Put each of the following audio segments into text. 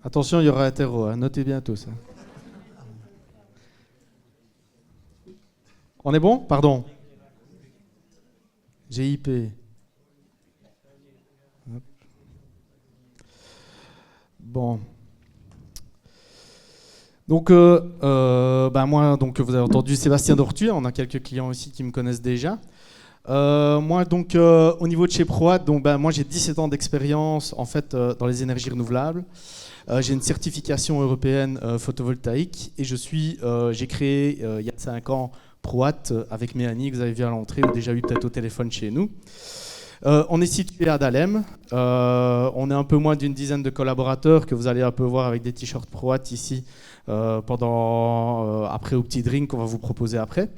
Attention, il y aura hétéro, hein. Notez bien tout ça. On est bon? Pardon. GIP. Hop. Bon. Donc, moi, donc, vous avez entendu Sébastien Dortu, on a quelques clients aussi qui me connaissent déjà. Moi, donc, au niveau de chez ProWatt, donc, moi, j'ai 17 ans d'expérience en fait, dans les énergies renouvelables. J'ai une certification européenne photovoltaïque et j'ai créé il y a 5 ans ProWatt avec Mélanie, que vous avez vu à l'entrée, ou déjà eu peut-être au téléphone chez nous. On est situé à Dahlem. On est un peu moins d'une dizaine de collaborateurs que vous allez un peu voir avec des t-shirts ProWatt ici après au petit drink qu'on va vous proposer après.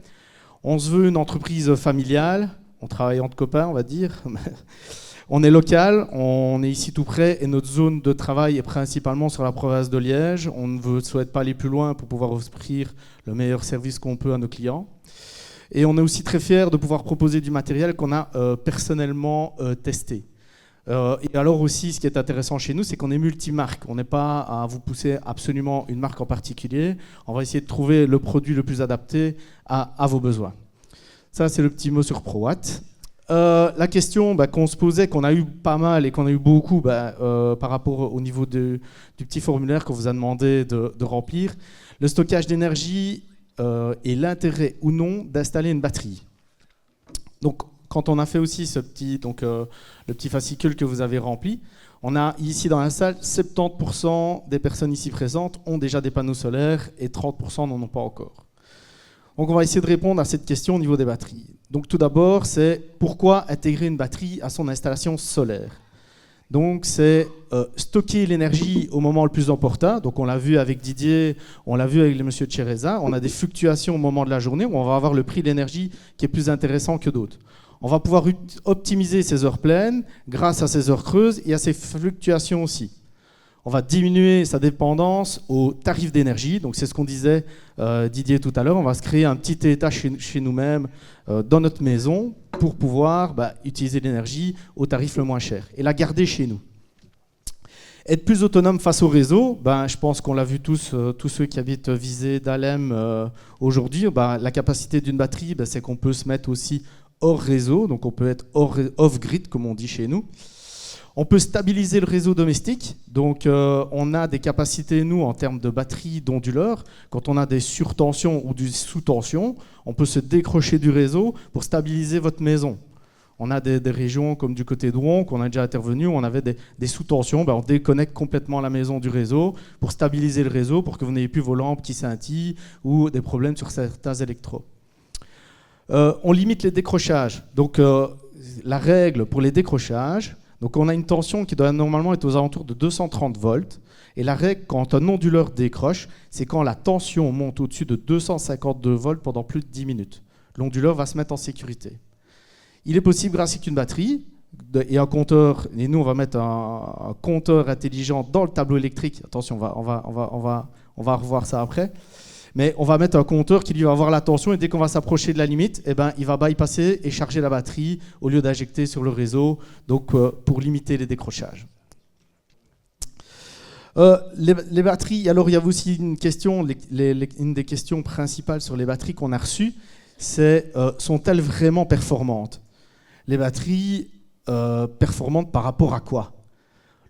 On se veut une entreprise familiale. On travaille entre copains, on va dire. On est local, on est ici tout près et notre zone de travail est principalement sur la province de Liège. On ne souhaite pas aller plus loin pour pouvoir offrir le meilleur service qu'on peut à nos clients. Et on est aussi très fiers de pouvoir proposer du matériel qu'on a personnellement testé. Et alors aussi, ce qui est intéressant chez nous, c'est qu'on est multimarque. On n'est pas à vous pousser absolument une marque en particulier. On va essayer de trouver le produit le plus adapté à vos besoins. Ça, c'est le petit mot sur ProWatt. La question qu'on se posait, qu'on a eu pas mal et qu'on a eu beaucoup par rapport au niveau du petit formulaire qu'on vous a demandé de remplir, le stockage d'énergie et l'intérêt ou non d'installer une batterie. Donc, quand on a fait aussi le petit fascicule que vous avez rempli, on a ici dans la salle, 70% des personnes ici présentes ont déjà des panneaux solaires et 30% n'en ont pas encore. Donc on va essayer de répondre à cette question au niveau des batteries. Donc tout d'abord, c'est pourquoi intégrer une batterie à son installation solaire. Donc c'est stocker l'énergie au moment le plus opportun. Donc on l'a vu avec Didier, on l'a vu avec le monsieur Tchereza. On a des fluctuations au moment de la journée où on va avoir le prix de l'énergie qui est plus intéressant que d'autres. On va pouvoir optimiser ces heures pleines grâce à ces heures creuses et à ces fluctuations aussi. On va diminuer sa dépendance au tarif d'énergie. Donc c'est ce qu'on disait Didier tout à l'heure. On va se créer un petit état chez nous-mêmes dans notre maison pour pouvoir utiliser l'énergie au tarif le moins cher et la garder chez nous. Être plus autonome face au réseau, je pense qu'on l'a vu tous ceux qui habitent Visé, Dahlem aujourd'hui. La capacité d'une batterie, c'est qu'on peut se mettre aussi hors réseau, donc on peut être off-grid comme on dit chez nous. On peut stabiliser le réseau domestique, donc on a des capacités, nous, en termes de batterie d'onduleurs. Quand on a des surtensions ou des sous-tensions, on peut se décrocher du réseau pour stabiliser votre maison. On a des régions comme du côté de Rouen, qu'on a déjà intervenu, où on avait des sous-tensions. On déconnecte complètement la maison du réseau pour stabiliser le réseau, pour que vous n'ayez plus vos lampes qui scintillent ou des problèmes sur certains électros. On limite les décrochages. Donc la règle pour les décrochages, donc on a une tension qui doit normalement être aux alentours de 230 volts. Et la règle, quand un onduleur décroche, c'est quand la tension monte au-dessus de 252 volts pendant plus de 10 minutes. L'onduleur va se mettre en sécurité. Il est possible, grâce à une batterie et un compteur, et nous on va mettre un compteur intelligent dans le tableau électrique. Attention, on va revoir ça après. Mais on va mettre un compteur qui lui va avoir la tension et dès qu'on va s'approcher de la limite, il va bypasser et charger la batterie au lieu d'injecter sur le réseau, donc pour limiter les décrochages. Les batteries, alors il y a aussi une question, une des questions principales sur les batteries qu'on a reçues, c'est sont-elles vraiment performantes? Les batteries performantes par rapport à quoi?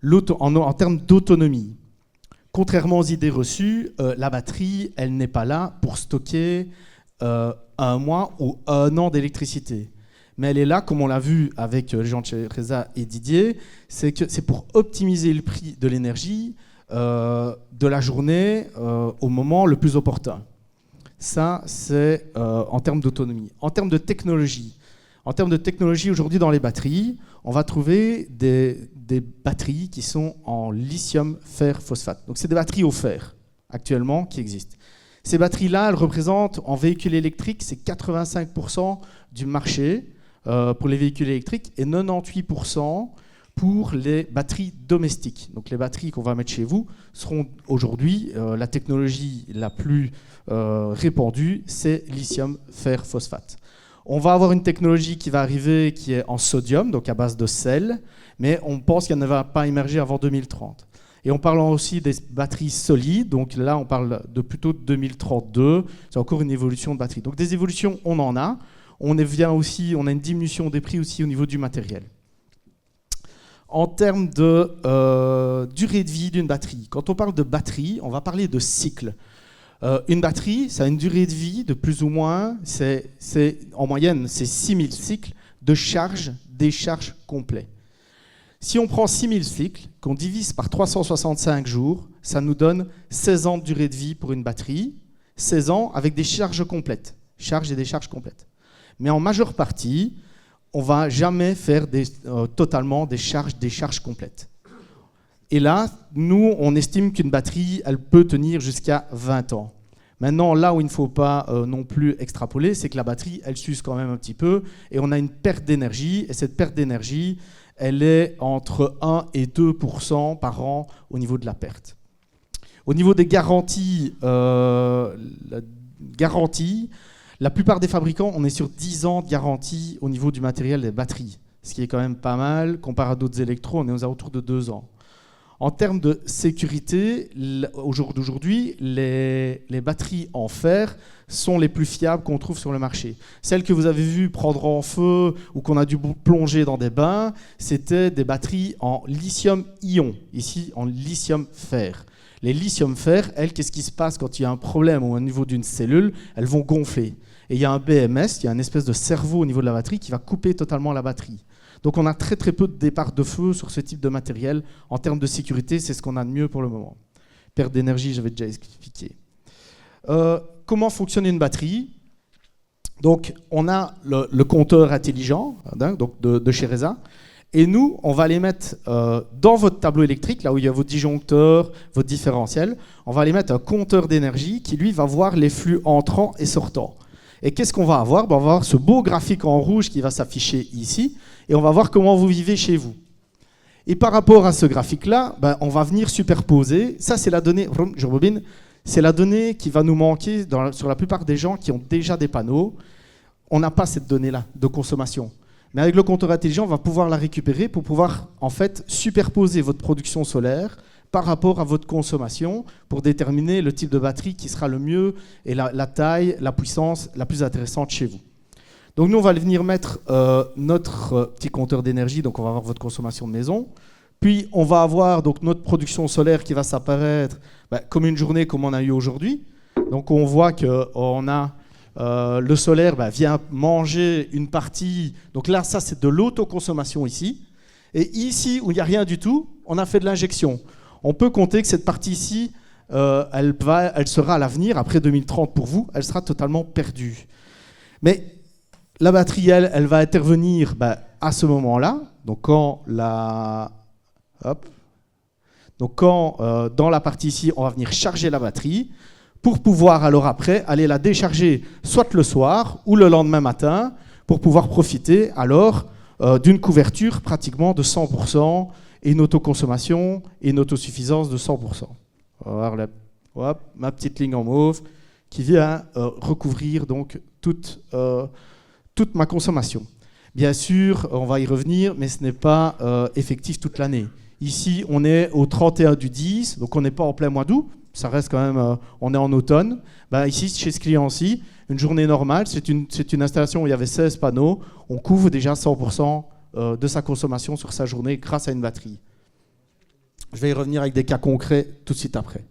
En termes d'autonomie. Contrairement aux idées reçues, la batterie, elle n'est pas là pour stocker 1 mois ou 1 an d'électricité. Mais elle est là, comme on l'a vu avec Jean Tchereza et Didier, c'est pour optimiser le prix de l'énergie de la journée au moment le plus opportun. Ça, c'est en termes d'autonomie. En termes de technologie, aujourd'hui dans les batteries, on va trouver des batteries qui sont en lithium fer phosphate. Donc c'est des batteries au fer actuellement qui existent. Ces batteries-là, elles représentent en véhicules électriques, c'est 85% du marché pour les véhicules électriques et 98% pour les batteries domestiques. Donc les batteries qu'on va mettre chez vous seront aujourd'hui, la technologie la plus répandue, c'est lithium fer phosphate. On va avoir une technologie qui va arriver qui est en sodium, donc à base de sel, mais on pense qu'elle ne va pas émerger avant 2030. Et on parle aussi des batteries solides, donc là on parle de plutôt de 2032, c'est encore une évolution de batterie. Donc des évolutions, on en a. On a une diminution des prix aussi au niveau du matériel. En termes de durée de vie d'une batterie, quand on parle de batterie, on va parler de cycle. Une batterie, ça a une durée de vie de plus ou moins, en moyenne, c'est 6000 cycles de charge-décharge complet. Si on prend 6000 cycles, qu'on divise par 365 jours, ça nous donne 16 ans de durée de vie pour une batterie, 16 ans avec des charges complètes, charges et décharges complètes. Mais en majeure partie, on ne va jamais faire totalement des charges-décharges complètes. Et là, nous, on estime qu'une batterie, elle peut tenir jusqu'à 20 ans. Maintenant, là où il ne faut pas non plus extrapoler, c'est que la batterie, elle s'use quand même un petit peu, et on a une perte d'énergie, et cette perte d'énergie, elle est entre 1 et 2% par an au niveau de la perte. Au niveau des garanties, la plupart des fabricants, on est sur 10 ans de garantie au niveau du matériel des batteries, ce qui est quand même pas mal. Comparé à d'autres électros, on est aux alentours de 2 ans. En termes de sécurité, au jour d'aujourd'hui, les batteries en fer sont les plus fiables qu'on trouve sur le marché. Celles que vous avez vues prendre en feu ou qu'on a dû plonger dans des bains, c'était des batteries en lithium-ion, ici en lithium-fer. Les lithium-fer, elles, qu'est-ce qui se passe quand il y a un problème au niveau d'une cellule? Elles vont gonfler. Et il y a un BMS, il y a une espèce de cerveau au niveau de la batterie qui va couper totalement la batterie. Donc on a très très peu de départ de feu sur ce type de matériel. En termes de sécurité, c'est ce qu'on a de mieux pour le moment. Perte d'énergie, j'avais déjà expliqué. Comment fonctionne une batterie? Donc on a le compteur intelligent donc de chez Resa. Et nous, on va les mettre dans votre tableau électrique, là où il y a vos disjoncteurs, votre différentiel. On va les mettre un compteur d'énergie qui, lui, va voir les flux entrants et sortants. Et qu'est-ce qu'on va avoir? On va avoir ce beau graphique en rouge qui va s'afficher ici, et on va voir comment vous vivez chez vous. Et par rapport à ce graphique-là, on va venir superposer. Ça, c'est la donnée, je rebobine, c'est la donnée qui va nous manquer sur la plupart des gens qui ont déjà des panneaux. On n'a pas cette donnée-là de consommation. Mais avec le compteur intelligent, on va pouvoir la récupérer pour pouvoir en fait superposer votre production solaire par rapport à votre consommation pour déterminer le type de batterie qui sera le mieux et la taille, la puissance la plus intéressante chez vous. Donc nous, on va venir mettre notre petit compteur d'énergie, donc on va avoir votre consommation de maison. Puis on va avoir donc notre production solaire qui va s'apparaître comme une journée comme on a eu aujourd'hui. Donc on voit qu'on a le solaire vient manger une partie. Donc là, ça c'est de l'autoconsommation ici. Et ici, où il n'y a rien du tout, on a fait de l'injection. On peut compter que cette partie ici, elle sera à l'avenir, après 2030 pour vous, elle sera totalement perdue. Mais la batterie, elle va intervenir à ce moment-là. Donc quand dans la partie ici, on va venir charger la batterie pour pouvoir alors après aller la décharger soit le soir ou le lendemain matin pour pouvoir profiter alors d'une couverture pratiquement de 100% et une autoconsommation et une autosuffisance de 100%. On va voir ma petite ligne en mauve qui vient recouvrir donc toute ma consommation. Bien sûr, on va y revenir, mais ce n'est pas effectif toute l'année. Ici, on est au 31/10, donc on n'est pas en plein mois d'août, ça reste quand même, on est en automne. Ici, chez ce client-ci, une journée normale, c'est une installation où il y avait 16 panneaux, on couvre déjà 100% de sa consommation sur sa journée grâce à une batterie. Je vais y revenir avec des cas concrets tout de suite après.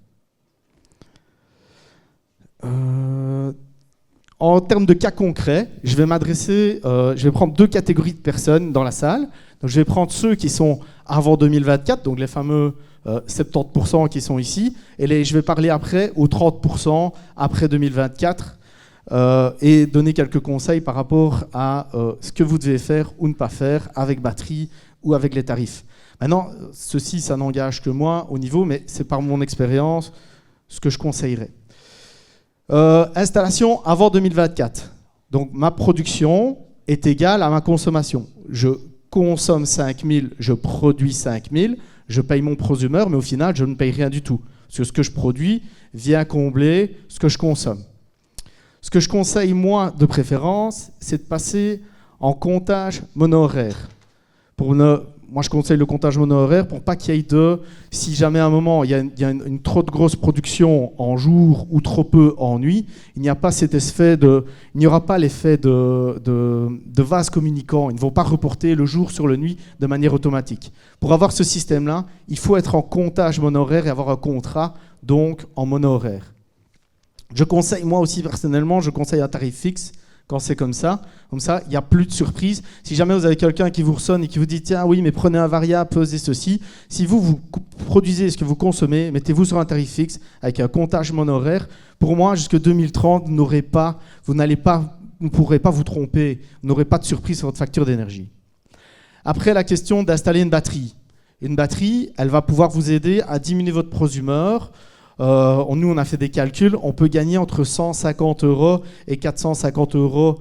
En termes de cas concrets, je vais prendre deux catégories de personnes dans la salle. Donc, je vais prendre ceux qui sont avant 2024, donc les fameux 70% qui sont ici, et je vais parler après aux 30% après 2024 et donner quelques conseils par rapport à ce que vous devez faire ou ne pas faire avec batterie ou avec les tarifs. Maintenant, ceci, ça n'engage que moi au niveau, mais c'est par mon expérience ce que je conseillerais. Installation avant 2024. Donc ma production est égale à ma consommation. Je consomme 5000, je produis 5000, je paye mon prosumeur, mais au final, je ne paye rien du tout. Parce que ce que je produis vient combler ce que je consomme. Ce que je conseille, moi, de préférence, c'est de passer en comptage mono-horaire. moi je conseille le comptage mono-horaire pour pas qu'il y ait si jamais à un moment il y a une trop de grosse production en jour ou trop peu en nuit, il n'y a pas cet effet il n'y aura pas l'effet de vase communicant. Ils ne vont pas reporter le jour sur le nuit de manière automatique. Pour avoir ce système-là, il faut être en comptage mono-horaire et avoir un contrat donc en mono-horaire. Je conseille, moi aussi personnellement, je conseille un tarif fixe. Quand c'est comme ça, il n'y a plus de surprise. Si jamais vous avez quelqu'un qui vous ressonne et qui vous dit « Tiens, oui, mais prenez un variable, pesez ceci », si vous produisez ce que vous consommez, mettez-vous sur un tarif fixe avec un comptage mono-horaire. Pour moi, jusqu'en 2030, vous ne pourrez pas vous tromper, vous n'aurez pas de surprise sur votre facture d'énergie. Après, la question d'installer une batterie. Une batterie, elle va pouvoir vous aider à diminuer votre prosumeur. Nous, on a fait des calculs, on peut gagner entre 150 € et 450 €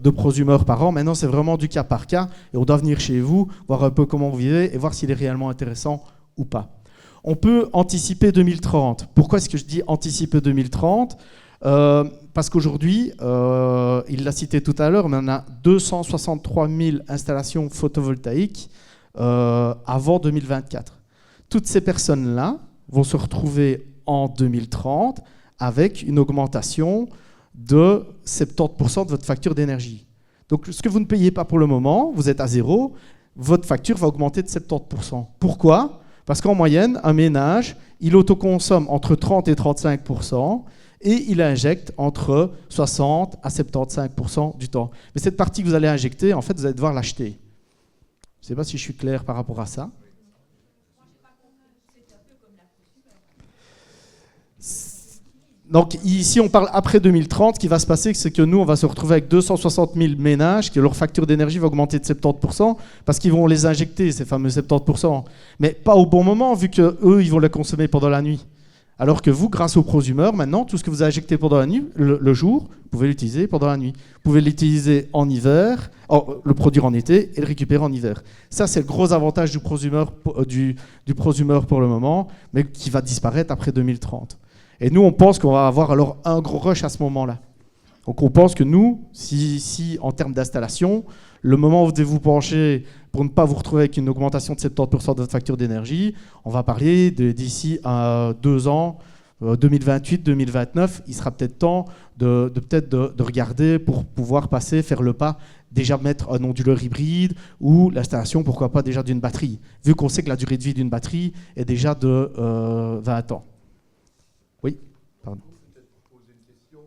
de prosumeur par an. Maintenant, c'est vraiment du cas par cas et on doit venir chez vous, voir un peu comment vous vivez et voir s'il est réellement intéressant ou pas. On peut anticiper 2030. Pourquoi est-ce que je dis anticiper 2030 ? Parce qu'aujourd'hui, il l'a cité tout à l'heure, mais on a 263 000 installations photovoltaïques avant 2024. Toutes ces personnes-là vont se retrouver en 2030 avec une augmentation de 70% de votre facture d'énergie. Donc ce que vous ne payez pas pour le moment, vous êtes à zéro, votre facture va augmenter de 70%. Pourquoi ? Parce qu'en moyenne, un ménage, il autoconsomme entre 30 et 35% et il injecte entre 60 à 75% du temps. Mais cette partie que vous allez injecter, en fait, vous allez devoir l'acheter. Je ne sais pas si je suis clair par rapport à ça. Donc ici, on parle après 2030. Ce qui va se passer, c'est que nous, on va se retrouver avec 260 000 ménages, que leur facture d'énergie va augmenter de 70%, parce qu'ils vont les injecter, ces fameux 70%. Mais pas au bon moment, vu qu'eux, ils vont les consommer pendant la nuit. Alors que vous, grâce au prosumeur, maintenant, tout ce que vous injectez pendant la nuit, le jour, vous pouvez l'utiliser pendant la nuit. Vous pouvez l'utiliser en hiver, le produire en été et le récupérer en hiver. Ça, c'est le gros avantage du prosumeur pour le moment, mais qui va disparaître après 2030. Et nous, on pense qu'on va avoir alors un gros rush à ce moment-là. Donc on pense que nous, si en termes d'installation, le moment où vous devez vous pencher pour ne pas vous retrouver avec une augmentation de 70% de votre facture d'énergie, on va parler d'ici à 2 ans, 2028-2029, il sera peut-être temps de regarder pour pouvoir faire le pas, déjà mettre un onduleur hybride ou l'installation, pourquoi pas déjà d'une batterie, vu qu'on sait que la durée de vie d'une batterie est déjà de 20 ans. Oui, pardon. Peut-être pour poser une question.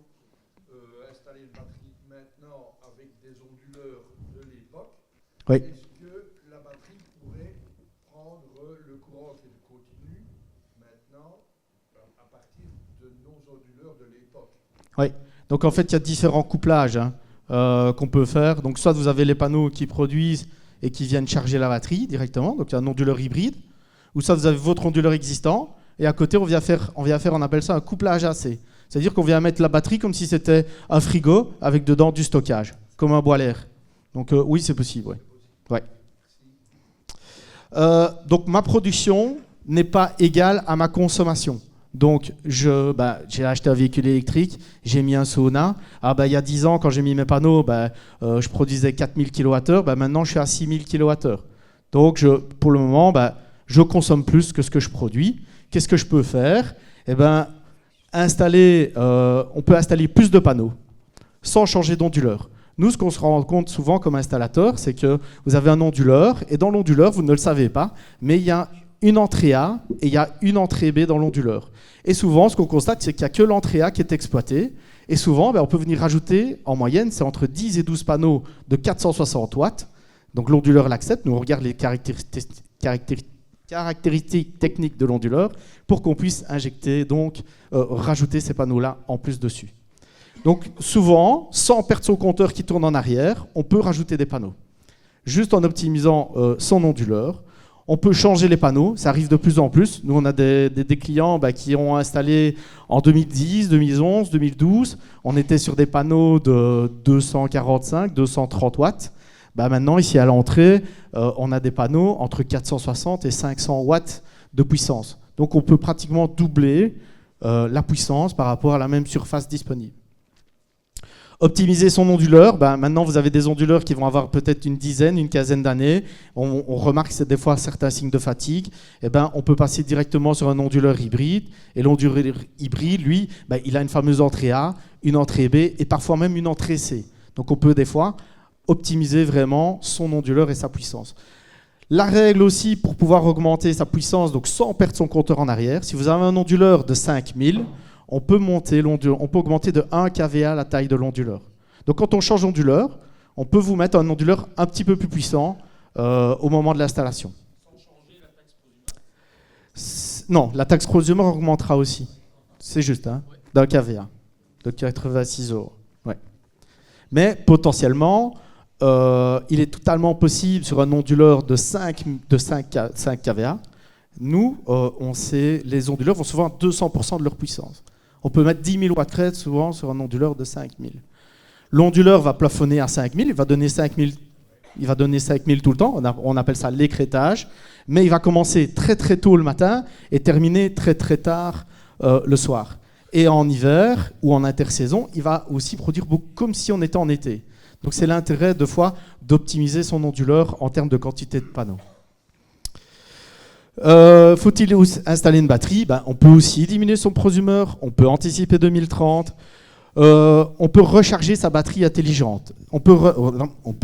Installer une batterie maintenant avec des onduleurs de l'époque, oui. Est-ce que la batterie pourrait prendre le courant qui est continu maintenant à partir de nos onduleurs de l'époque? Oui, donc en fait il y a différents couplages qu'on peut faire. Donc soit vous avez les panneaux qui produisent et qui viennent charger la batterie directement, donc il y a un onduleur hybride, ou soit vous avez votre onduleur existant. Et à côté, on appelle ça un couplage AC. C'est-à-dire qu'on vient mettre la batterie comme si c'était un frigo avec dedans du stockage, comme un boiler. Donc oui, c'est possible. Ouais. Donc ma production n'est pas égale à ma consommation. Donc j'ai acheté un véhicule électrique, j'ai mis un sauna. Il y a 10 ans, quand j'ai mis mes panneaux, je produisais 4000 kWh. Maintenant, je suis à 6000 kWh. Donc pour le moment, je consomme plus que ce que je produis. Qu'est-ce que je peux faire ? On peut installer plus de panneaux sans changer d'onduleur. Nous, ce qu'on se rend compte souvent comme installateur, c'est que vous avez un onduleur et dans l'onduleur, vous ne le savez pas, mais il y a une entrée A et il y a une entrée B dans l'onduleur. Et souvent, ce qu'on constate, c'est qu'il n'y a que l'entrée A qui est exploitée. Et souvent, on peut venir rajouter, en moyenne, c'est entre 10 et 12 panneaux de 460 watts. Donc l'onduleur l'accepte. Nous, on regarde les caractéristiques techniques de l'onduleur pour qu'on puisse injecter, donc rajouter ces panneaux-là en plus dessus. Donc souvent, sans perdre son compteur qui tourne en arrière, on peut rajouter des panneaux. Juste en optimisant son onduleur, on peut changer les panneaux, ça arrive de plus en plus. Nous, on a des clients qui ont installé en 2010, 2011, 2012. On était sur des panneaux de 245, 230 watts. Maintenant, ici à l'entrée, on a des panneaux entre 460 et 500 watts de puissance. Donc on peut pratiquement doubler la puissance par rapport à la même surface disponible. Optimiser son onduleur, maintenant vous avez des onduleurs qui vont avoir peut-être une dizaine, une quinzaine d'années. On remarque que c'est des fois certains signes de fatigue. On peut passer directement sur un onduleur hybride. Et l'onduleur hybride, lui, il a une fameuse entrée A, une entrée B et parfois même une entrée C. Donc on peut des fois optimiser vraiment son onduleur et sa puissance. La règle aussi pour pouvoir augmenter sa puissance, donc sans perdre son compteur en arrière, si vous avez un onduleur de 5000, on peut augmenter de 1 kVA la taille de l'onduleur. Donc quand on change d'onduleur, on peut vous mettre un onduleur un petit peu plus puissant au moment de l'installation. Sans changer la taxe prosumeur ? Non, la taxe prosumeur augmentera aussi. C'est juste, d'un kVA, de 86 €. Ouais. Mais potentiellement, il est totalement possible sur un onduleur de 5 kVA. Nous, on sait, les onduleurs vont souvent à 200% de leur puissance. On peut mettre 10 000 watts crête souvent sur un onduleur de 5000. L'onduleur va plafonner à 5000, il va donner 5000 tout le temps, on appelle ça l'écrêtage, mais il va commencer très très tôt le matin et terminer très très tard le soir. Et en hiver ou en intersaison, il va aussi produire beaucoup comme si on était en été. Donc c'est l'intérêt de fois d'optimiser son onduleur en termes de quantité de panneaux. Faut-il installer une batterie ? On peut aussi diminuer son prosumeur, on peut anticiper 2030, on peut recharger sa batterie intelligente. On peut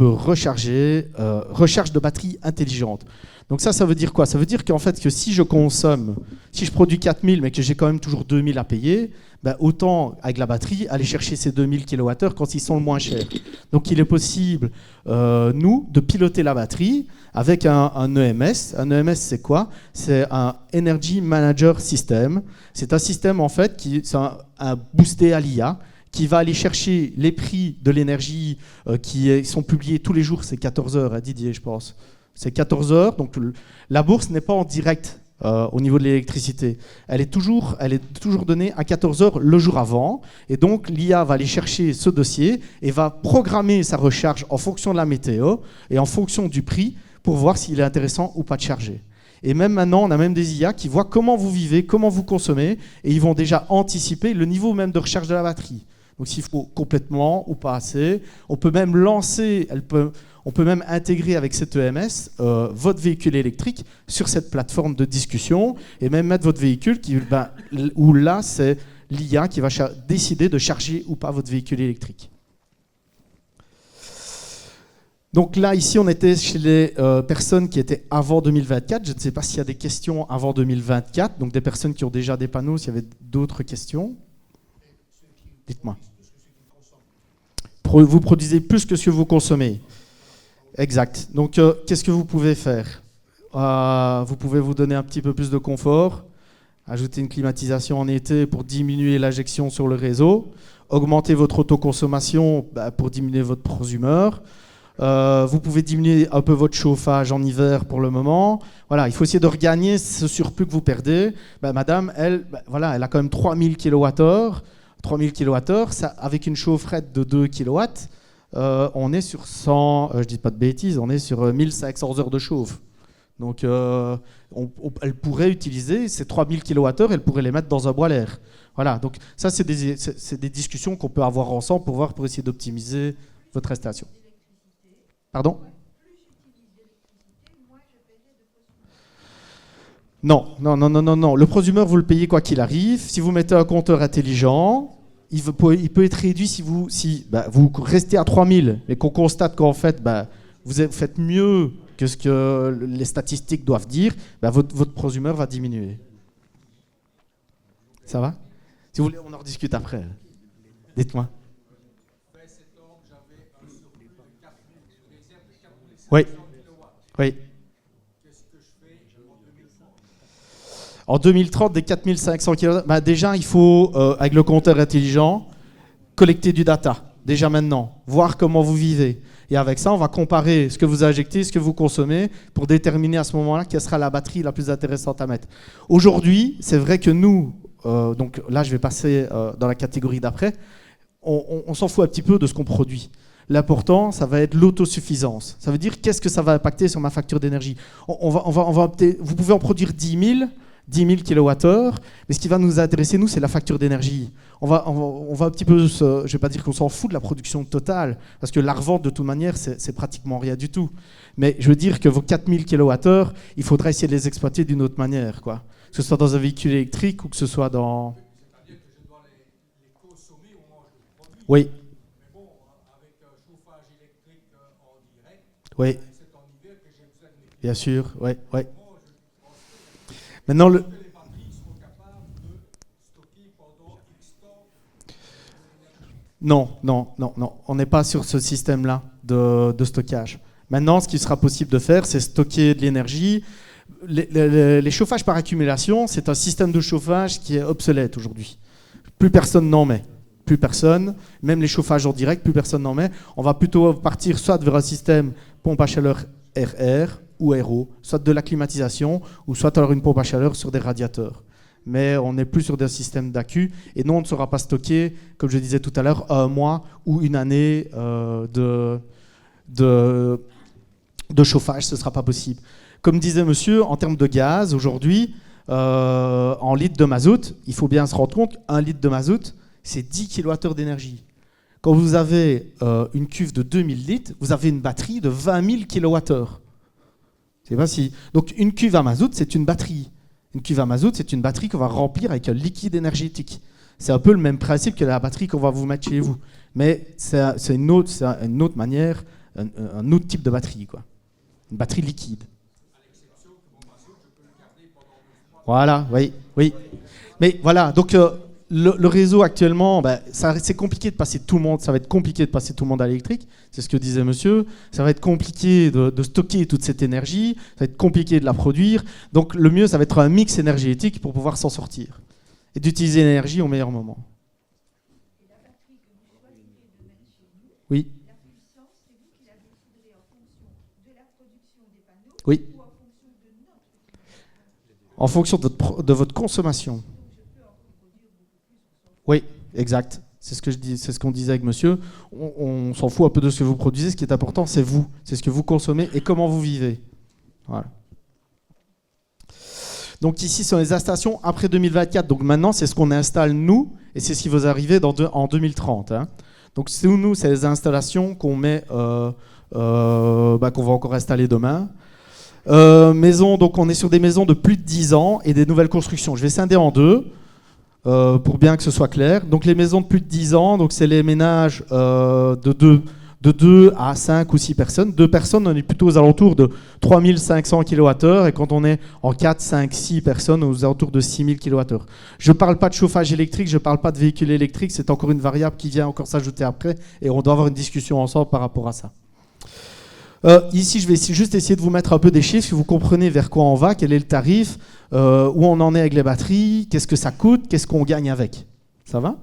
recharger, recharge de batterie intelligente. Donc ça veut dire quoi ? Ça veut dire qu'en fait, que si je produis 4000 mais que j'ai quand même toujours 2000 à payer, autant avec la batterie aller chercher ces 2000 kWh quand ils sont le moins chers. Donc il est possible, nous, de piloter la batterie avec un EMS. Un EMS, c'est quoi ? C'est un Energy Manager System. C'est un système en fait c'est un boosté à l'IA qui va aller chercher les prix de l'énergie qui sont publiés tous les jours. C'est 14 heures, Didier, je pense. C'est 14 heures, donc la bourse n'est pas en direct au niveau de l'électricité. Elle est toujours donnée à 14 heures le jour avant, et donc l'IA va aller chercher ce dossier et va programmer sa recharge en fonction de la météo et en fonction du prix pour voir s'il est intéressant ou pas de charger. Et même maintenant, on a même des IA qui voient comment vous vivez, comment vous consommez, et ils vont déjà anticiper le niveau même de recharge de la batterie. Donc s'il faut complètement ou pas assez, on peut même on peut même intégrer avec cet EMS votre véhicule électrique sur cette plateforme de discussion et même mettre votre véhicule où là, c'est l'IA qui va décider de charger ou pas votre véhicule électrique. Donc là, ici, on était chez les personnes qui étaient avant 2024. Je ne sais pas s'il y a des questions avant 2024, donc des personnes qui ont déjà des panneaux, s'il y avait d'autres questions. Dites-moi. Vous produisez plus que ce que vous consommez. Exact. Donc, qu'est-ce que vous pouvez faire ? Vous pouvez vous donner un petit peu plus de confort, ajouter une climatisation en été pour diminuer l'injection sur le réseau, augmenter votre autoconsommation pour diminuer votre prosumeur. Vous pouvez diminuer un peu votre chauffage en hiver pour le moment. Voilà, il faut essayer de regagner ce surplus que vous perdez. Madame, elle a quand même 3000 kWh. 3000 kWh, avec une chaufferette de 2 kW, on est sur 100, je dis pas de bêtises, on est sur 1500 heures de chauffe. Donc elle pourrait utiliser ces 3000 kWh, elle pourrait les mettre dans un boiler. Voilà, donc ça c'est des discussions qu'on peut avoir ensemble pour essayer d'optimiser votre installation. Pardon ? Non. Le prosumeur, vous le payez quoi qu'il arrive. Si vous mettez un compteur intelligent, il peut être réduit si vous restez à 3000 et qu'on constate qu'en fait, vous faites mieux que ce que les statistiques doivent dire, votre prosumeur va diminuer. Ça va ? Si vous voulez, on en rediscute après. Dites-moi. Oui. En 2030, des 4500 km, déjà, il faut, avec le compteur intelligent, collecter du data, déjà maintenant, voir comment vous vivez. Et avec ça, on va comparer ce que vous injectez, ce que vous consommez, pour déterminer à ce moment-là quelle sera la batterie la plus intéressante à mettre. Aujourd'hui, c'est vrai que nous, donc là, je vais passer dans la catégorie d'après, on s'en fout un petit peu de ce qu'on produit. L'important, ça va être l'autosuffisance. Ça veut dire qu'est-ce que ça va impacter sur ma facture d'énergie. Vous pouvez en produire 10 000, 10 000 kWh, mais ce qui va nous intéresser, nous, c'est la facture d'énergie. On va un petit peu, je ne vais pas dire qu'on s'en fout de la production totale, parce que la revente, de toute manière, c'est pratiquement rien du tout. Mais je veux dire que vos 4 000 kWh, il faudra essayer de les exploiter d'une autre manière, quoi. Que ce soit dans un véhicule électrique ou que ce soit dans... C'est-à-dire que je dois les consommer au moment où je les produis. Oui. Mais bon, avec un chauffage électrique en direct, Oui. c'est en hiver que j'ai besoin de mes Bien sûr, oui. Moi, je pense que Maintenant, les batteries seront capables de stocker pendant X temps Non, non, non, non. On n'est pas sur ce système-là de stockage. Maintenant, ce qui sera possible de faire, c'est stocker de l'énergie. Les chauffages par accumulation, c'est un système de chauffage qui est obsolète aujourd'hui. Plus personne n'en met. Plus personne, même les chauffages en direct, plus personne n'en met. On va plutôt partir soit vers un système pompe à chaleur RR ou RO, soit de la climatisation, ou soit alors une pompe à chaleur sur des radiateurs. Mais on n'est plus sur des systèmes d'accu. Et non, on ne sera pas stocké, comme je disais tout à l'heure, un mois ou une année de chauffage. Ce ne sera pas possible. Comme disait monsieur, en termes de gaz, aujourd'hui, en litres de mazout, il faut bien se rendre compte, 1 litre de mazout, c'est 10 kWh d'énergie. Quand vous avez une cuve de 2000 litres, vous avez une batterie de 20 000 kWh. C'est pas si... Donc une cuve à mazout, c'est une batterie. Une cuve à mazout, c'est une batterie qu'on va remplir avec un liquide énergétique. C'est un peu le même principe que la batterie qu'on va vous mettre chez vous. Mais c'est une autre manière, un autre type de batterie, quoi. Une batterie liquide. Voilà, oui, oui. Mais voilà, donc le réseau actuellement, c'est compliqué de passer tout le monde, ça va être compliqué de passer tout le monde à l'électrique, c'est ce que disait monsieur, ça va être compliqué de stocker toute cette énergie, ça va être compliqué de la produire, donc le mieux, ça va être un mix énergétique pour pouvoir s'en sortir et d'utiliser l'énergie au meilleur moment. Et la batterie que vous choisissez de mettre chez nous, Oui. la puissance, c'est vous qui la déciderez en fonction de la production des panneaux Oui. ou en fonction de notre puissance. En fonction de votre consommation. Donc je peux en produire beaucoup plus, on s'en fout. Oui, exact. C'est ce que je dis, c'est ce qu'on disait avec monsieur. On s'en fout un peu de ce que vous produisez. Ce qui est important, c'est vous. C'est ce que vous consommez et comment vous vivez. Voilà. Donc ici, ce sont les installations après 2024. Donc maintenant, c'est ce qu'on installe nous et c'est ce qui va arriver en 2030. Hein. Donc nous, c'est les installations qu'on met, qu'on va encore installer demain. Maison, donc on est sur des maisons de plus de 10 ans et des nouvelles constructions. Je vais scinder en deux. Pour bien que ce soit clair. Donc les maisons de plus de 10 ans, donc c'est les ménages de 2 à 5 ou 6 personnes. 2 personnes, on est plutôt aux alentours de 3500 kWh et quand on est en 4, 5, 6 personnes, aux alentours de 6000 kWh. Je ne parle pas de chauffage électrique, je ne parle pas de véhicules électriques, c'est encore une variable qui vient encore s'ajouter après et on doit avoir une discussion ensemble par rapport à ça. Ici, je vais juste essayer de vous mettre un peu des chiffres, que vous comprenez vers quoi on va, quel est le tarif, où on en est avec les batteries, qu'est-ce que ça coûte, qu'est-ce qu'on gagne avec. Ça va ?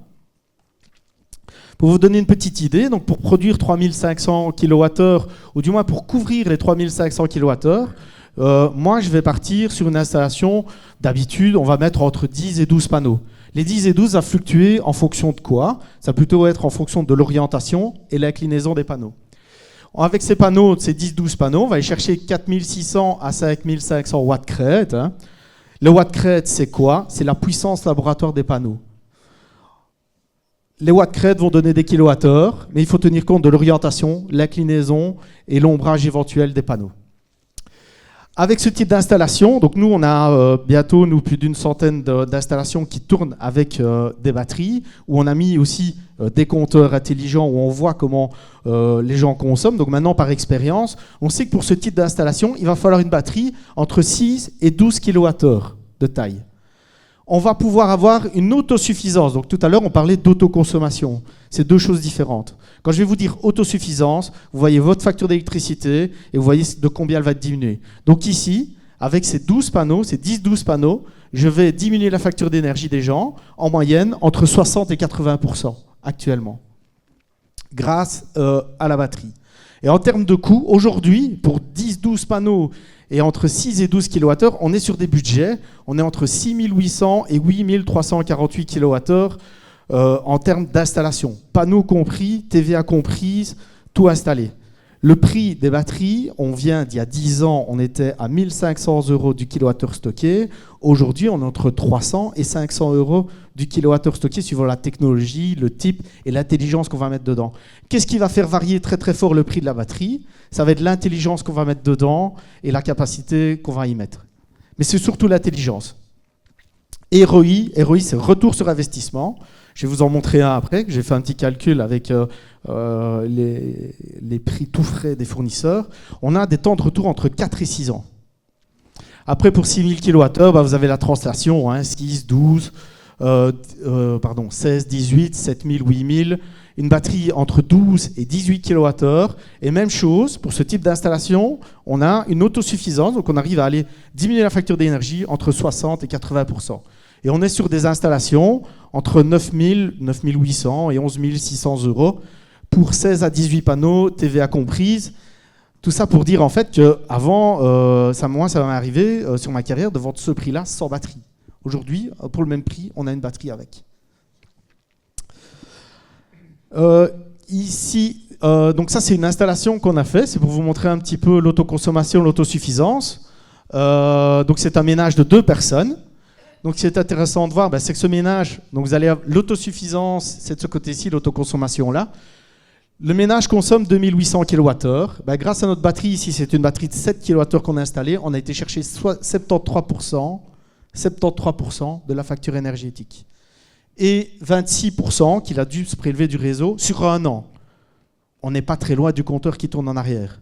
Pour vous donner une petite idée, donc pour produire 3500 kWh, ou du moins pour couvrir les 3500 kWh, moi je vais partir sur une installation, d'habitude, on va mettre entre 10 et 12 panneaux. Les 10 et 12 va fluctuer en fonction de quoi ? Ça va plutôt être en fonction de l'orientation et l'inclinaison des panneaux. Avec ces panneaux, ces 10-12 panneaux, on va aller chercher 4600 à 5500 watts crête. Hein. Le watt crête, c'est quoi ? C'est la puissance laboratoire des panneaux. Les watts crête vont donner des kilowattheures, mais il faut tenir compte de l'orientation, l'inclinaison et l'ombrage éventuel des panneaux. Avec ce type d'installation, donc nous on a bientôt plus d'une centaine d'installations qui tournent avec des batteries, où on a mis aussi des compteurs intelligents où on voit comment les gens consomment. Donc maintenant par expérience, on sait que pour ce type d'installation, il va falloir une batterie entre 6 et 12 kWh de taille. On va pouvoir avoir une autosuffisance. Donc tout à l'heure on parlait d'autoconsommation. C'est deux choses différentes. Quand je vais vous dire autosuffisance, vous voyez votre facture d'électricité et vous voyez de combien elle va diminuer. Donc ici, avec ces 12 panneaux, ces 10-12 panneaux, je vais diminuer la facture d'énergie des gens en moyenne entre 60 et 80% actuellement, grâce à la batterie. Et en termes de coût, aujourd'hui, pour 10-12 panneaux et entre 6 et 12 kWh, on est sur des budgets, on est entre 6800 et 8348 kWh en termes d'installation. Panneaux compris, TVA comprise, tout installé. Le prix des batteries, on vient d'il y a 10 ans, on était à 1 500 € du kilowattheure stocké. Aujourd'hui, on est entre 300 et 500 € du kilowattheure stocké, suivant la technologie, le type et l'intelligence qu'on va mettre dedans. Qu'est-ce qui va faire varier très très fort le prix de la batterie? Ça va être l'intelligence qu'on va mettre dedans et la capacité qu'on va y mettre. Mais c'est surtout l'intelligence. Et ROI, c'est retour sur investissement. Je vais vous en montrer un après. J'ai fait un petit calcul avec les prix tout frais des fournisseurs. On a des temps de retour entre 4 et 6 ans. Après, pour 6000 kWh, vous avez la translation, 6, 12, 16, 18, 7000, 8000. Une batterie entre 12 et 18 kWh. Et même chose, pour ce type d'installation, on a une autosuffisance. Donc on arrive à aller diminuer la facture d'énergie entre 60 et 80%. Et on est sur des installations entre 9000, 9800 et 11 600 € pour 16 à 18 panneaux, TVA comprise. Tout ça pour dire en fait qu'avant, ça m'est arrivé sur ma carrière de vendre ce prix-là sans batterie. Aujourd'hui, pour le même prix, on a une batterie avec. Ici, donc ça c'est une installation qu'on a fait, c'est pour vous montrer un petit peu l'autoconsommation, l'autosuffisance. Donc c'est un ménage de 2 personnes. Donc, ce qui est intéressant de voir, c'est que ce ménage, donc vous allez l'autosuffisance, c'est de ce côté-ci, l'autoconsommation là. Le ménage consomme 2800 kWh. Grâce à notre batterie, ici, c'est une batterie de 7 kWh qu'on a installée, on a été chercher 73% de la facture énergétique. Et 26% qu'il a dû se prélever du réseau sur un an. On n'est pas très loin du compteur qui tourne en arrière.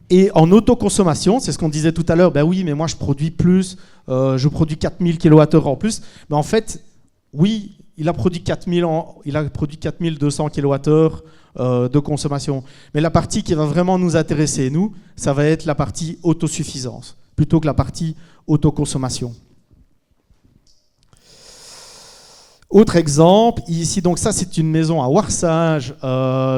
Et en autoconsommation, c'est ce qu'on disait tout à l'heure, oui, mais moi je produis plus, je produis 4000 kWh en plus. Mais en fait, oui, il a produit 4200 kWh de consommation. Mais la partie qui va vraiment nous intéresser, nous, ça va être la partie autosuffisance, plutôt que la partie autoconsommation. Autre exemple, ici, donc ça c'est une maison à Warsage,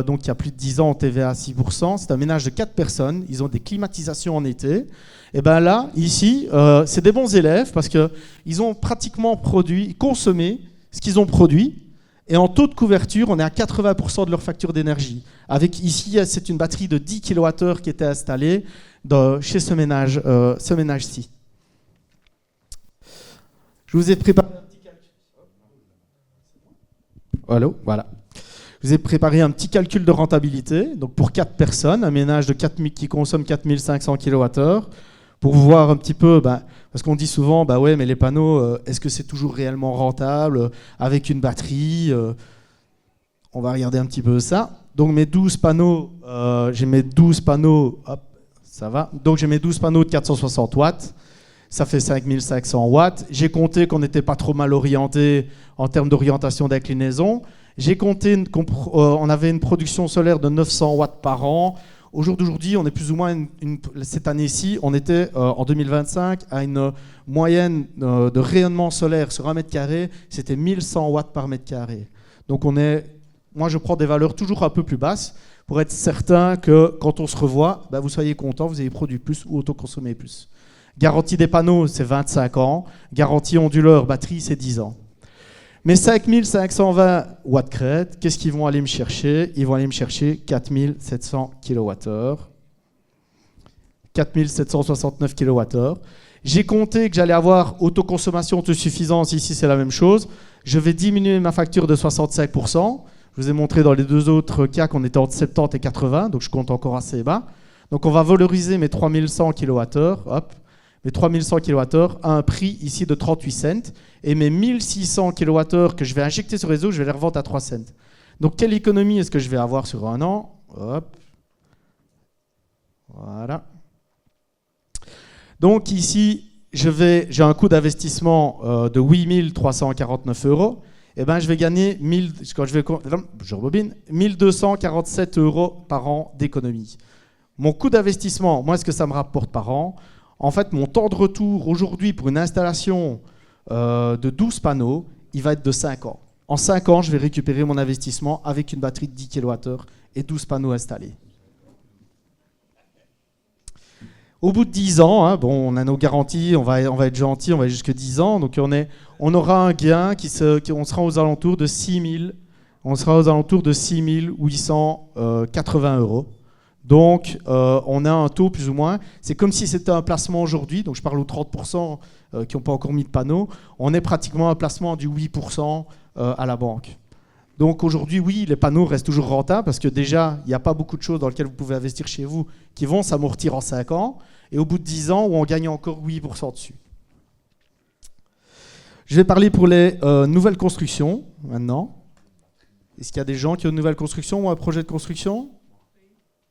donc il y a plus de 10 ans, TVA à 6%. C'est un ménage de 4 personnes, ils ont des climatisations en été. Et bien là, ici, c'est des bons élèves parce qu'ils ont pratiquement consommé ce qu'ils ont produit. Et en taux de couverture, on est à 80% de leur facture d'énergie. Avec ici, c'est une batterie de 10 kWh qui était installée chez ce ménage-ci. Je vous ai préparé... Allô, voilà. Je vous ai préparé un petit calcul de rentabilité. Donc pour 4 personnes, un ménage de 4000 qui consomme 4500 kWh, pour voir un petit peu, parce qu'on dit souvent, ouais, mais les panneaux, est-ce que c'est toujours réellement rentable avec une batterie? On va regarder un petit peu ça. Donc mes 12 panneaux, j'ai mes 12 panneaux, hop, ça va. Donc j'ai mes 12 panneaux de 460 watts. Ça fait 5500 watts. J'ai compté qu'on n'était pas trop mal orienté en termes d'orientation d'inclinaison. J'ai compté qu'on avait une production solaire de 900 watts par an. Au jour d'aujourd'hui, on est plus ou moins, cette année-ci, on était en 2025 à une moyenne de rayonnement solaire sur 1 mètre carré, c'était 1100 watts par mètre carré. Donc moi je prends des valeurs toujours un peu plus basses pour être certain que quand on se revoit, vous soyez content, vous ayez produit plus ou autoconsommé plus. Garantie des panneaux, c'est 25 ans. Garantie onduleur, batterie, c'est 10 ans. Mais 5520 watts crête, qu'est-ce qu'ils vont aller me chercher? Ils vont aller me chercher 4700 kWh. 4769 kWh. J'ai compté que j'allais avoir autoconsommation, autosuffisance. Ici, c'est la même chose. Je vais diminuer ma facture de 65%. Je vous ai montré dans les 2 autres cas qu'on était entre 70 et 80, donc je compte encore assez bas. Donc on va valoriser mes 3100 kWh, hop. Mes 3100 kWh à un prix ici de 38 cents. Et mes 1600 kWh que je vais injecter sur le réseau, je vais les revendre à 3 cents. Donc quelle économie est-ce que je vais avoir sur un an? Hop. Voilà. Donc ici, j'ai un coût d'investissement de 8349 €. Et je vais gagner 1247 € par an d'économie. Mon coût d'investissement, moi, est-ce que ça me rapporte par an? En fait, mon temps de retour aujourd'hui pour une installation de 12 panneaux, il va être de 5 ans. En 5 ans, je vais récupérer mon investissement avec une batterie de 10 kWh et 12 panneaux installés. Au bout de 10 ans, on a nos garanties, on va être gentil, on va jusqu'à 10 ans, donc on aura un gain on sera aux alentours de 6 880 €. Donc, on a un taux plus ou moins. C'est comme si c'était un placement aujourd'hui. Donc, je parle aux 30% qui n'ont pas encore mis de panneaux. On est pratiquement à un placement du 8% à la banque. Donc, aujourd'hui, oui, les panneaux restent toujours rentables parce que déjà, il n'y a pas beaucoup de choses dans lesquelles vous pouvez investir chez vous qui vont s'amortir en 5 ans. Et au bout de 10 ans, où on gagne encore 8% dessus. Je vais parler pour les nouvelles constructions maintenant. Est-ce qu'il y a des gens qui ont une nouvelle construction ou un projet de construction ?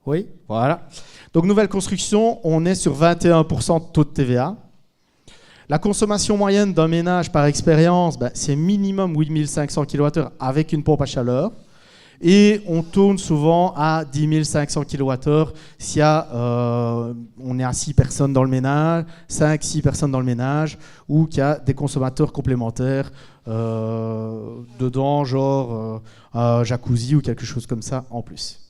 Oui, voilà. Donc, nouvelle construction, on est sur 21% de taux de TVA. La consommation moyenne d'un ménage par expérience, c'est minimum 8500 kWh avec une pompe à chaleur. Et on tourne souvent à 10 500 kWh si on est à 6 personnes dans le ménage, 5-6 personnes dans le ménage, ou qu'il y a des consommateurs complémentaires dedans, genre un jacuzzi ou quelque chose comme ça en plus.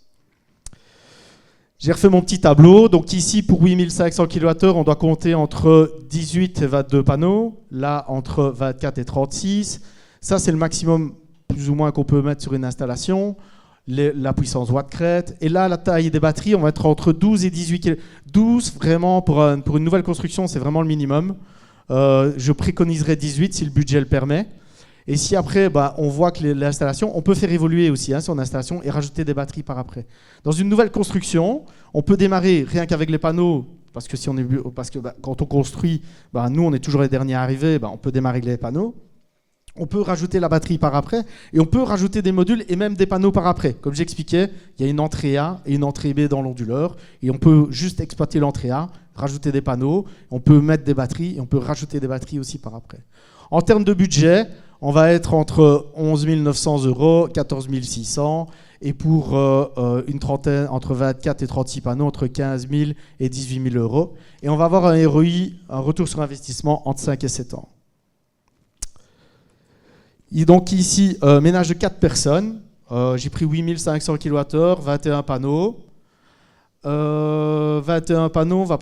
J'ai refait mon petit tableau. Donc ici, pour 8500 kWh, on doit compter entre 18 et 22 panneaux. Là, entre 24 et 36. Ça, c'est le maximum plus ou moins qu'on peut mettre sur une installation. La puissance watt-crête. Et là, la taille des batteries, on va être entre 12 et 18 kg. 12, vraiment, pour une nouvelle construction, c'est vraiment le minimum. Je préconiserais 18 si le budget le permet. Et si après, on voit que l'installation, on peut faire évoluer aussi son installation et rajouter des batteries par après. Dans une nouvelle construction, on peut démarrer rien qu'avec les panneaux, parce que quand on construit, nous on est toujours les derniers arrivés, on peut démarrer avec les panneaux. On peut rajouter la batterie par après et on peut rajouter des modules et même des panneaux par après. Comme j'expliquais, il y a une entrée A et une entrée B dans l'onduleur et on peut juste exploiter l'entrée A, rajouter des panneaux, on peut mettre des batteries et on peut rajouter des batteries aussi par après. En termes de budget, on va être entre 11 900 €, 14 600 et pour une trentaine, entre 24 et 36 panneaux, entre 15 000 et 18 000 €. Et on va avoir un ROI, un retour sur investissement, entre 5 et 7 ans. Et donc ici, ménage de 4 personnes. J'ai pris 8500 kWh, 21 panneaux. 21 panneaux, on va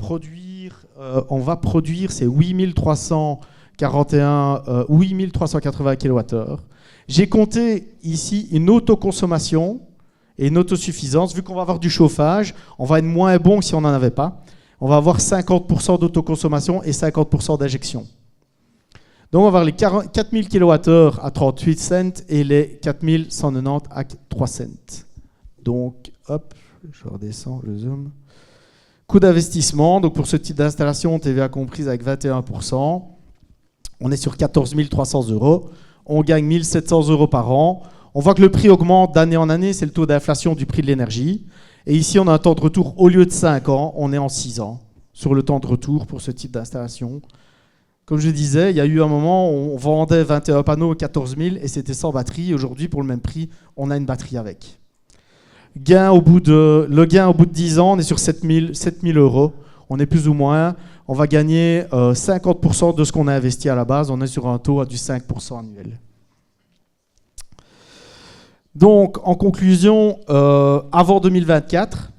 produire c'est 8380 kWh. J'ai compté ici une autoconsommation et une autosuffisance. Vu qu'on va avoir du chauffage, on va être moins bon que si on n'en avait pas. On va avoir 50% d'autoconsommation et 50% d'injection. Donc on va avoir les 4000 kWh à 38 cents et les 4190 à 3 cents. Donc, hop, je redescends, je zoome. Coût d'investissement, donc pour ce type d'installation, TVA comprise avec 21%. On est sur 14 300 €. On gagne 1 700 € par an. On voit que le prix augmente d'année en année, c'est le taux d'inflation du prix de l'énergie. Et ici, on a un temps de retour, au lieu de 5 ans, on est en 6 ans sur le temps de retour pour ce type d'installation. Comme je disais, il y a eu un moment où on vendait 21 panneaux 14 000 et c'était sans batterie. Aujourd'hui, pour le même prix, on a une batterie avec. Le gain au bout de 10 ans, on est sur 7 000 €. On est plus ou moins, on va gagner 50% de ce qu'on a investi à la base. On est sur un taux à du 5% annuel. Donc, en conclusion, avant 2024,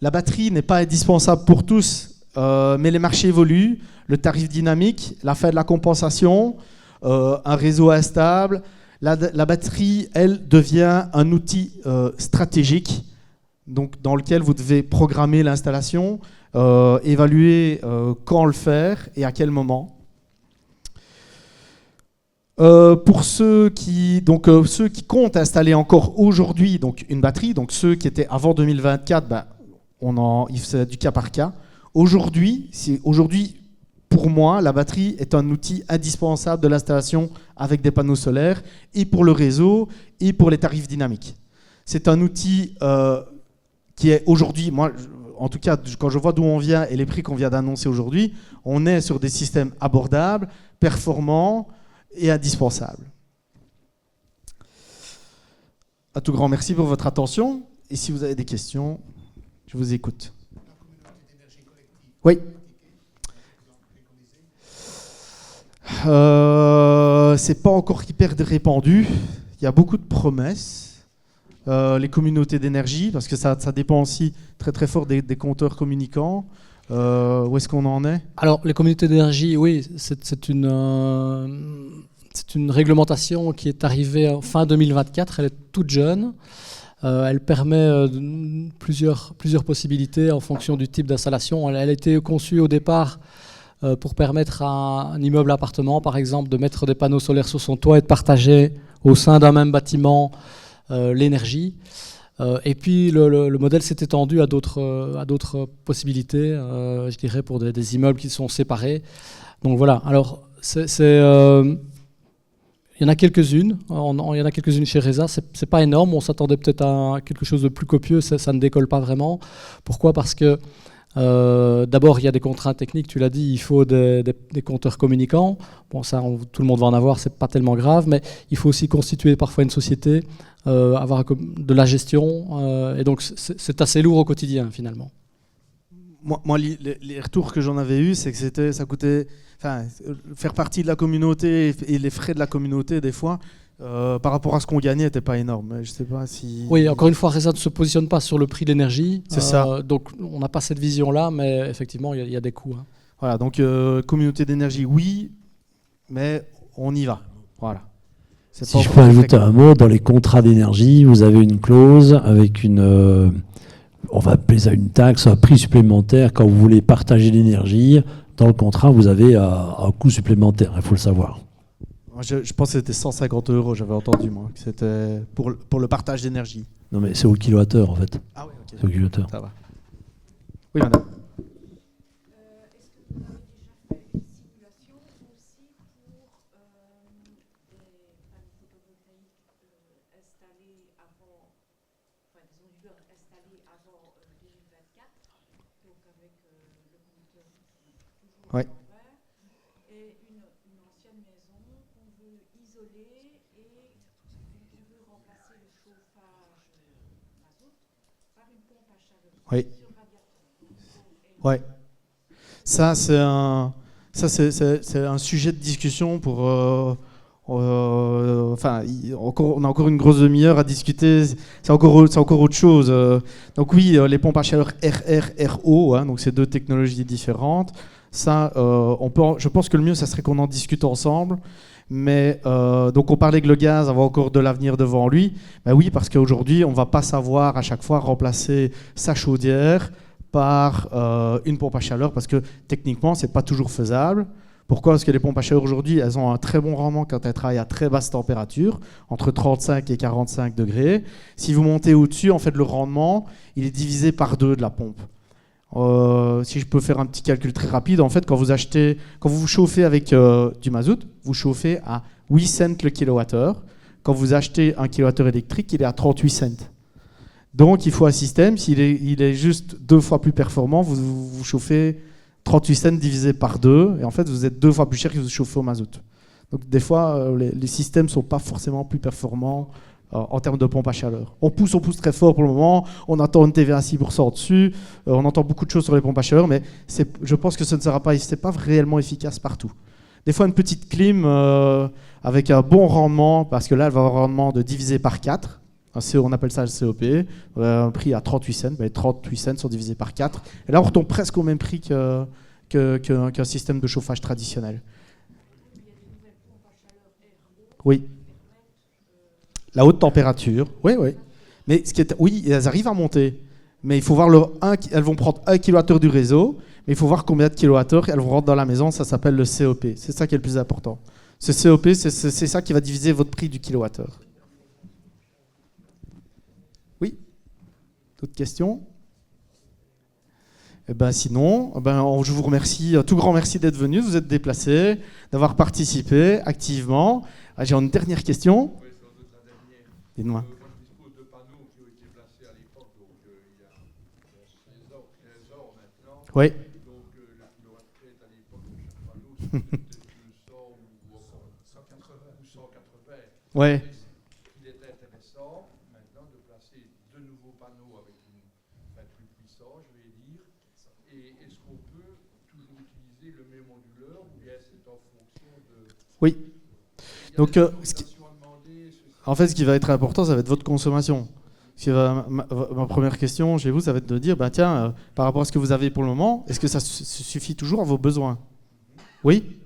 la batterie n'est pas indispensable pour tous, mais les marchés évoluent. Le tarif dynamique, la fin de la compensation, un réseau instable. La batterie, elle, devient un outil stratégique donc, dans lequel vous devez programmer l'installation, évaluer quand le faire et à quel moment. Pour ceux qui comptent installer encore aujourd'hui donc une batterie, donc ceux qui étaient avant 2024, c'est du cas par cas. Aujourd'hui, pour moi, la batterie est un outil indispensable de l'installation avec des panneaux solaires et pour le réseau et pour les tarifs dynamiques. C'est un outil qui est aujourd'hui, moi, en tout cas, quand je vois d'où on vient et les prix qu'on vient d'annoncer aujourd'hui, on est sur des systèmes abordables, performants et indispensables. Un tout grand merci pour votre attention. Et si vous avez des questions, je vous écoute. Oui. C'est pas encore hyper répandu. Il y a beaucoup de promesses. Les communautés d'énergie, parce que ça dépend aussi très très fort des compteurs communicants. Où est-ce qu'on en est ? Alors, les communautés d'énergie, oui, c'est une réglementation qui est arrivée en fin 2024. Elle est toute jeune. Elle permet plusieurs possibilités en fonction du type d'installation. Elle a été conçue au départ pour permettre à un immeuble appartement, par exemple, de mettre des panneaux solaires sur son toit et de partager au sein d'un même bâtiment l'énergie. Et puis le modèle s'est étendu à d'autres possibilités, je dirais, pour des immeubles qui sont séparés. Donc voilà, alors il y en a quelques-unes, il y en a quelques-unes chez Resa, c'est pas énorme, on s'attendait peut-être à quelque chose de plus copieux, ça ne décolle pas vraiment. Pourquoi ? Parce que d'abord il y a des contraintes techniques, tu l'as dit, il faut des compteurs communicants. Bon, ça tout le monde va en avoir, c'est pas tellement grave, mais il faut aussi constituer parfois une société, avoir de la gestion, et donc c'est assez lourd au quotidien finalement. Moi, les retours que j'en avais eus, c'est que ça coûtait, faire partie de la communauté et les frais de la communauté, des fois, par rapport à ce qu'on gagnait, n'était pas énorme. Je sais pas si. Oui, encore une fois, Resa ne se positionne pas sur le prix de l'énergie. C'est ça. Donc, on n'a pas cette vision-là, mais effectivement, il y a des coûts. Hein. Voilà, donc communauté d'énergie, oui, mais on y va. Voilà. Si je peux ajouter un mot, dans les contrats d'énergie, vous avez une clause avec on va appeler ça une taxe, un prix supplémentaire quand vous voulez partager l'énergie. Dans le contrat, vous avez un coût supplémentaire, il faut le savoir. Je pense que c'était 150 €, j'avais entendu moi, que c'était pour le partage d'énergie. Non mais c'est au kilowattheure en fait. Ah oui, ok. C'est au kilowattheure. Ça va. Oui, madame. Est-ce que vous avez déjà fait une simulation aussi pour des panneaux photovoltaïques installés avant, enfin des onduleurs installés avant 2024, donc avec le conducteur toujours Ouais. à l'envers, et une ancienne maison qu'on veut isoler et on veut remplacer le chauffage mazout par une pompe à chaleur Oui. sur radiateur. Ouais. Ça, c'est un sujet de discussion pour. On a encore une grosse demi-heure à discuter. C'est encore autre chose. Donc oui, les pompes à chaleur RO, hein, donc c'est deux technologies différentes. Ça, je pense que le mieux, ça serait qu'on en discute ensemble. Mais donc on parlait que le gaz avait encore de l'avenir devant lui. Ben oui, parce qu'aujourd'hui, on ne va pas savoir à chaque fois remplacer sa chaudière par une pompe à chaleur, parce que techniquement, ce n'est pas toujours faisable. Pourquoi ? Parce que les pompes à chaleur aujourd'hui, elles ont un très bon rendement quand elles travaillent à très basse température, entre 35 et 45 degrés. Si vous montez au-dessus, en fait, le rendement, il est divisé par 2 de la pompe. Si je peux faire un petit calcul très rapide, en fait, quand vous vous chauffez avec du mazout, vous chauffez à 8 cents le kilowattheure. Quand vous achetez un kilowattheure électrique, il est à 38 cents. Donc, il faut un système, s'il est juste 2 fois plus performant, vous chauffez 38 cents divisé par 2, et en fait, vous êtes 2 fois plus cher que vous chauffez au mazout. Donc, des fois, les systèmes ne sont pas forcément plus performants en termes de pompe à chaleur. On pousse très fort pour le moment, on attend une TVA à 6% dessus, on entend beaucoup de choses sur les pompes à chaleur, mais je pense que ce ne sera pas réellement efficace partout. Des fois, une petite clim avec un bon rendement, parce que là, elle va avoir un rendement de divisé par 4, on appelle ça le COP, un prix à 38 cents, 38 cents sont divisés par 4, et là, on retombe presque au même prix qu'un système de chauffage traditionnel. Oui. La haute température, oui. Mais oui, elles arrivent à monter. Mais il faut voir elles vont prendre 1 kWh du réseau, mais il faut voir combien de kilowattheures elles vont rentrer dans la maison. Ça s'appelle le COP. C'est ça qui est le plus important. Ce COP, c'est ça qui va diviser votre prix du kilowattheure. Oui. D'autres questions ? Sinon, je vous remercie, un tout grand merci d'être venu, de vous être déplacés, d'avoir participé activement. J'ai une dernière question. Dites-moi. Moi, je dispose de panneaux qui ont été placés à l'époque, donc il y a 16 ans, 15 ans maintenant. Oui. Donc le kilowattheure à l'époque de chaque panneau, c'était 200 ou 180. Ouais. Il est intéressant maintenant de placer de nouveaux panneaux avec plus puissants, je vais dire. Et est-ce qu'on peut toujours utiliser le même onduleur ou bien c'est en fonction de... Oui. Donc, en fait, ce qui va être important, ça va être votre consommation. Ma première question chez vous, ça va être de dire, par rapport à ce que vous avez pour le moment, est-ce que ça suffit toujours à vos besoins ? Oui ?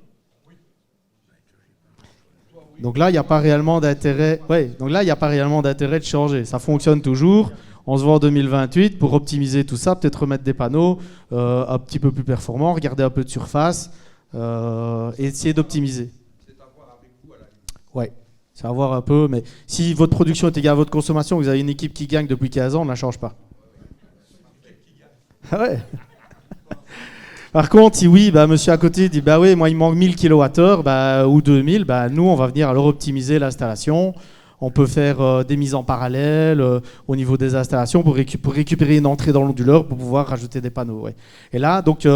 Donc là, il n'y a pas réellement d'intérêt. Ouais, donc là, il n'y a pas réellement d'intérêt de changer. Ça fonctionne toujours. On se voit en 2028 pour optimiser tout ça, peut-être remettre des panneaux un petit peu plus performants, regarder un peu de surface et essayer d'optimiser. C'est à voir avec vous à la limite. Ouais, c'est à voir un peu. Mais si votre production est égale à votre consommation, vous avez une équipe qui gagne depuis 15 ans, on ne la change pas. Ah ouais. Par contre, si oui, bah, monsieur à côté dit bah oui, moi il me manque 1000 kWh ou 2000, bah, nous on va venir alors optimiser l'installation. On peut faire des mises en parallèle au niveau des installations pour récupérer une entrée dans l'onduleur pour pouvoir rajouter des panneaux. Ouais. Et là, donc,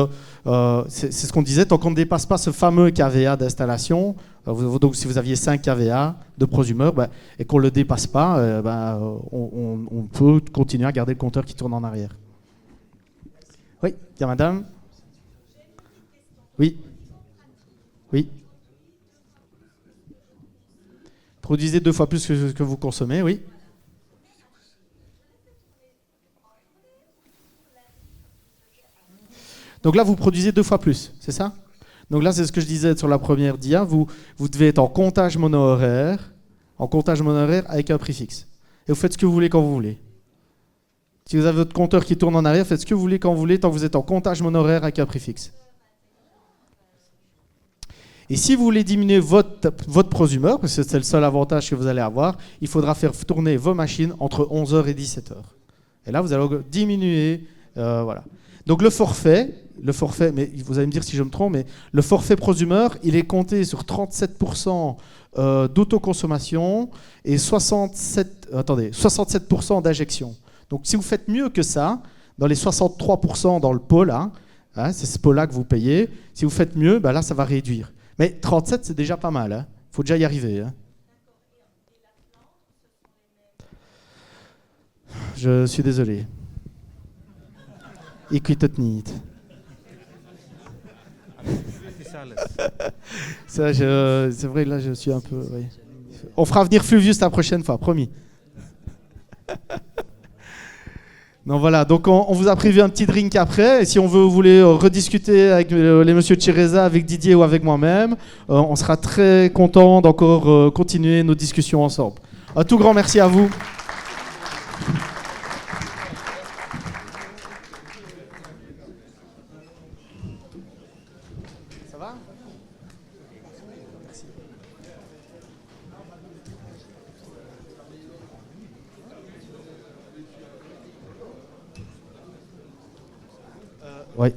c'est ce qu'on disait, tant qu'on ne dépasse pas ce fameux kVA d'installation, donc si vous aviez 5 kVA de prosumeur et qu'on ne le dépasse pas, on peut continuer à garder le compteur qui tourne en arrière. Oui, il y a madame. Oui. Oui. Produisez 2 fois plus que ce que vous consommez, oui. Donc là, vous produisez 2 fois plus, c'est ça? Donc là, c'est ce que je disais sur la première dia. Vous devez être en comptage mono-horaire avec un prix fixe. Et vous faites ce que vous voulez quand vous voulez. Si vous avez votre compteur qui tourne en arrière, faites ce que vous voulez quand vous voulez, tant que vous êtes en comptage mono-horaire avec un prix fixe. Et si vous voulez diminuer votre prosumeur, parce que c'est le seul avantage que vous allez avoir, il faudra faire tourner vos machines entre 11h et 17h. Et là, vous allez diminuer. Voilà. Donc le forfait, mais vous allez me dire si je me trompe, mais le forfait prosumeur, il est compté sur 37% d'autoconsommation et 67% d'injection. Donc si vous faites mieux que ça, dans les 63% dans le pot là, c'est ce pot là que vous payez, si vous faites mieux, là ça va réduire. Mais 37, c'est déjà pas mal. Hein. Faut déjà y arriver. Hein. Je suis désolé. Écoute niet. Ça, c'est vrai, là, je suis un peu... Oui. On fera venir Fluvius la prochaine fois, promis. Non, voilà, donc on vous a prévu un petit drink après, et si vous voulez rediscuter avec les messieurs de Cheresa, avec Didier ou avec moi-même, on sera très content d'encore continuer nos discussions ensemble. Un tout grand merci à vous. Ça va ? Merci. Ouais.